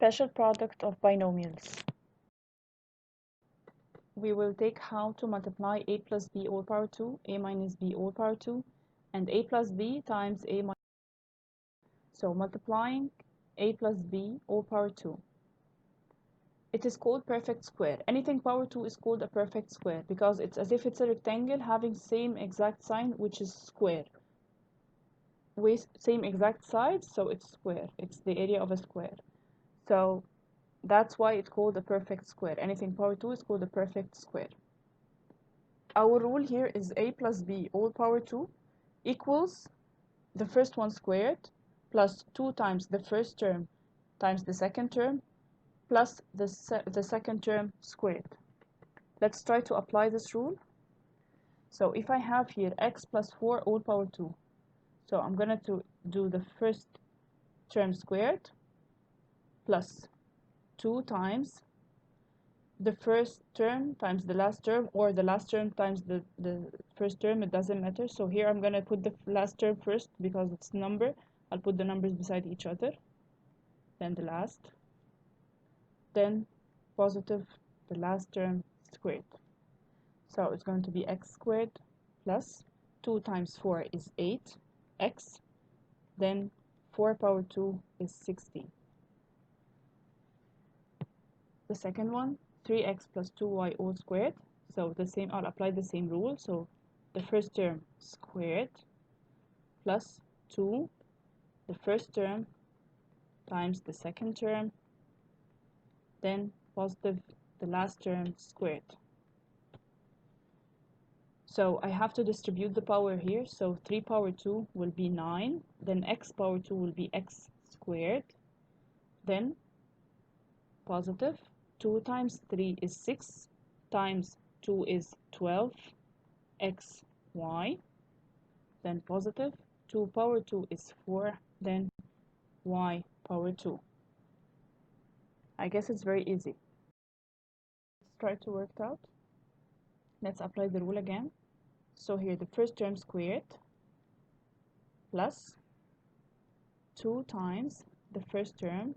Special product of binomials. We will take how to multiply a plus b all power 2, a minus b all power 2, and a plus b times a minus. So multiplying a plus b all power 2. It is called perfect square. Anything power 2 is called a perfect square because it's as if it's a rectangle having same exact sign, which is square. With same exact sides, so it's square. It's the area of a square. So that's why it's called a perfect square. Anything power 2 is called a perfect square. Our rule here is a plus b all power 2 equals the first one squared plus 2 times the first term times the second term plus the second term squared. Let's try to apply this rule. So if I have here x plus 4 all power 2, so I'm going to do the first term squared plus 2 times the first term times the last term, or the last term times the first term, it doesn't matter. So here I'm going to put the last term first because it's number. I'll put the numbers beside each other, then the last, then positive the last term squared. So it's going to be x squared plus 2 times 4 is 8x, then 4 power 2 is 16. The second one, 3x plus 2y all squared. So the same, I'll apply the same rule. So the first term squared plus 2, the first term times the second term, then positive the last term squared. So I have to distribute the power here. So 3 power 2 will be 9, then x power 2 will be x squared, then positive 2 times 3 is 6 times 2 is 12 x y, then positive 2 power 2 is 4, then y power 2. I guess it's very easy. Let's try to work it out. Let's apply the rule again. So here the first term squared plus 2 times the first term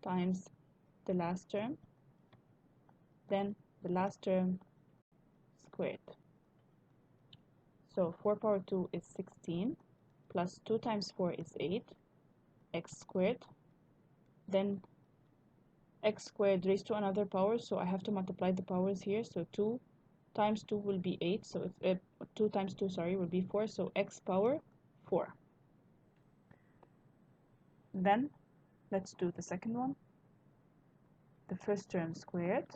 times the last term, then the last term squared. So 4 power 2 is 16 plus 2 times 4 is 8 x squared, then x squared raised to another power, so I have to multiply the powers here. So 2 times 2 will be 8, so it's 2 times 2, sorry, will be 4, so x power 4. Then let's do the second one. The first term squared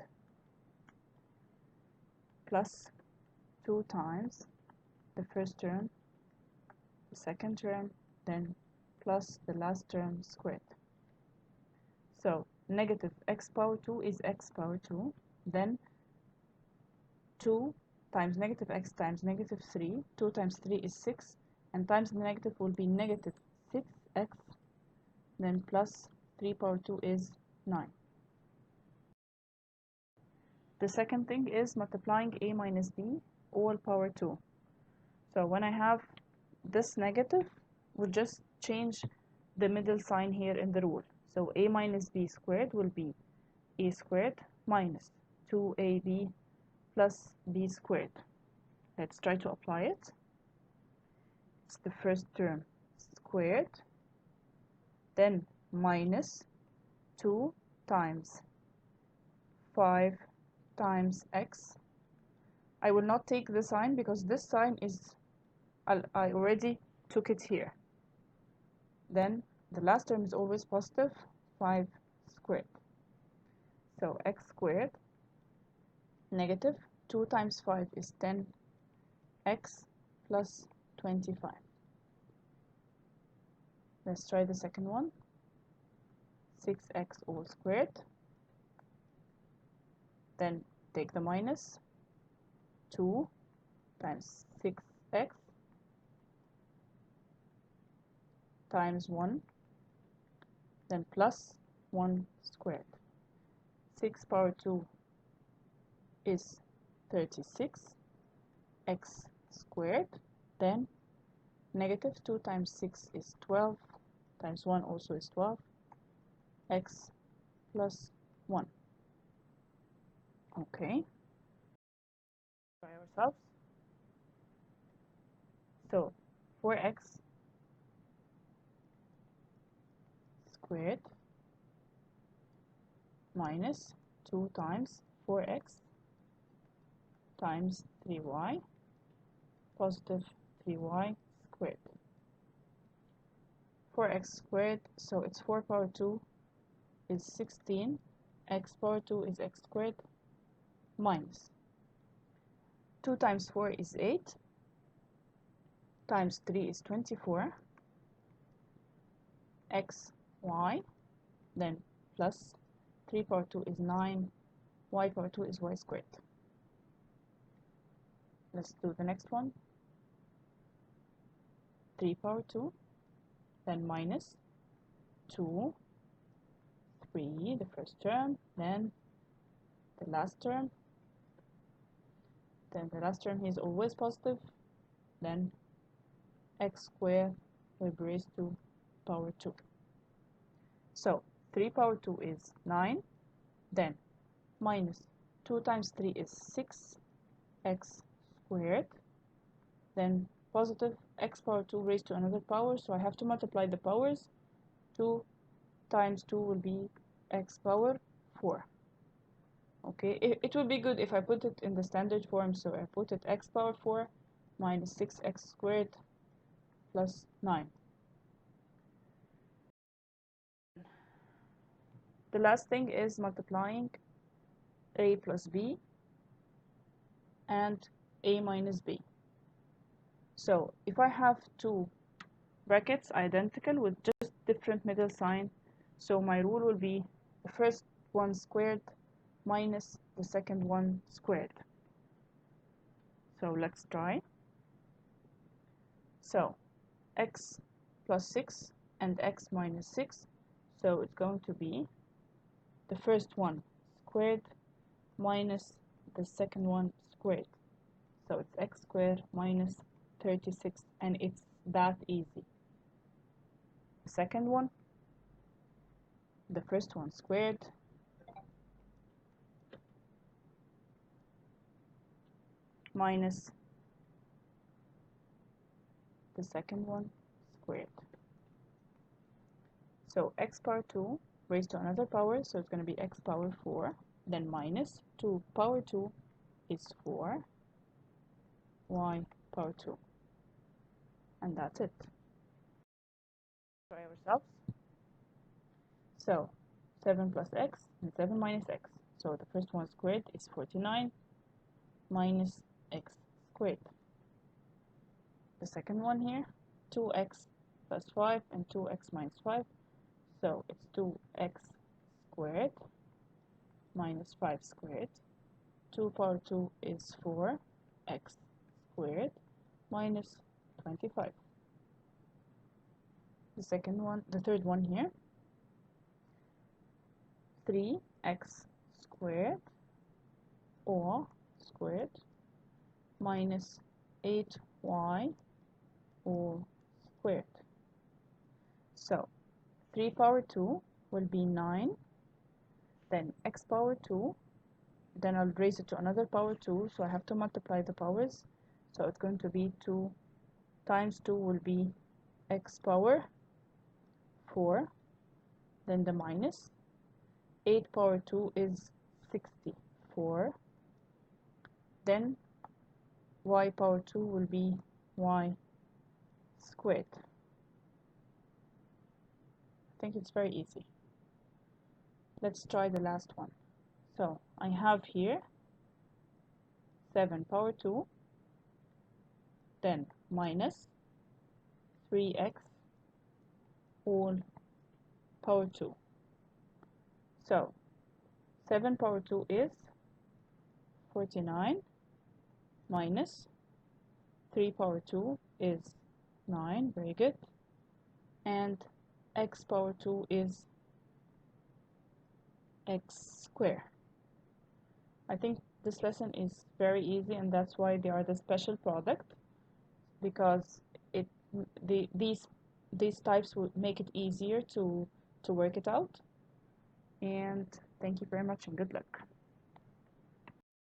plus 2 times the first term, the second term, then plus the last term squared. So negative x power 2 is x power 2, then 2 times negative x times negative 3, 2 times 3 is 6, and times the negative will be negative 6x, then plus 3 power 2 is 9. The second thing is multiplying a minus b all power 2. So when I have this negative, we'll just change the middle sign here in the rule. So a minus b squared will be a squared minus 2ab plus b squared. Let's try to apply it. It's the first term squared, then minus 2 times 5 times x. I will not take the sign because this sign is, I already took it here. Then the last term is always positive, 5 squared. So x squared negative 2 times 5 is 10x plus 25. Let's try the second one. 6x all squared. Then take the minus. 2 times 6x times 1, then plus 1 squared. 6 power 2 is 36 x squared, then negative 2 times 6 is 12, times 1 also is 12, x plus 1. Okay, try ourselves. So 4x squared minus 2 times 4x times 3y positive 3y squared. 4x squared, so it's 4 power 2 is 16, x power 2 is x squared, minus 2 times 4 is 8, times 3 is 24, x, y, then plus 3 power 2 is 9, y power 2 is y squared. Let's do the next one. 3 power 2, then minus 2, 3, the first term, then the last term, then the last term is always positive, then x squared will be raised to power 2. So 3 power 2 is 9, then minus 2 times 3 is 6, x squared, then positive x power 2 raised to another power, so I have to multiply the powers. 2 times 2 will be x power 4. Okay, it would be good if I put it in the standard form, so I put it x power 4 minus 6x squared plus 9. The last thing is multiplying a plus b and a minus b. So if I have two brackets identical with just different middle sign, so my rule will be the first one squared minus the second one squared. So let's try. So x plus 6 and x minus 6, so it's going to be the first one squared minus the second one squared. So it's x squared minus 36, and it's that easy. The second one, the first one squared minus the second one squared. So x power 2 raised to another power, so it's going to be x power 4, then minus 2 power 2 is 4, y power 2. And that's it. Try ourselves. So 7 plus x and 7 minus x. So the first one squared is 49 minus x squared. The second one here, 2x plus 5 and 2x minus 5. So it's 2x squared minus 5 squared. 2 power 2 is 4x squared minus 25. The third one here, 3x squared or squared minus 8y all squared. So 3 power 2 will be 9, then x power 2, then I'll raise it to another power 2, so I have to multiply the powers. So it's going to be 2 times 2 will be x power 4, then the minus 8 power 2 is 64, then y power 2 will be y squared. I think it's very easy. Let's try the last one. So I have here 7 power 2, then minus 3x all power 2. So 7 power 2 is 49 minus 3 power 2 is 9, very good, and x power 2 is x squared. I think this lesson is very easy, and that's why they are the special product, because these types would make it easier to work it out. and thank you very much and good luck.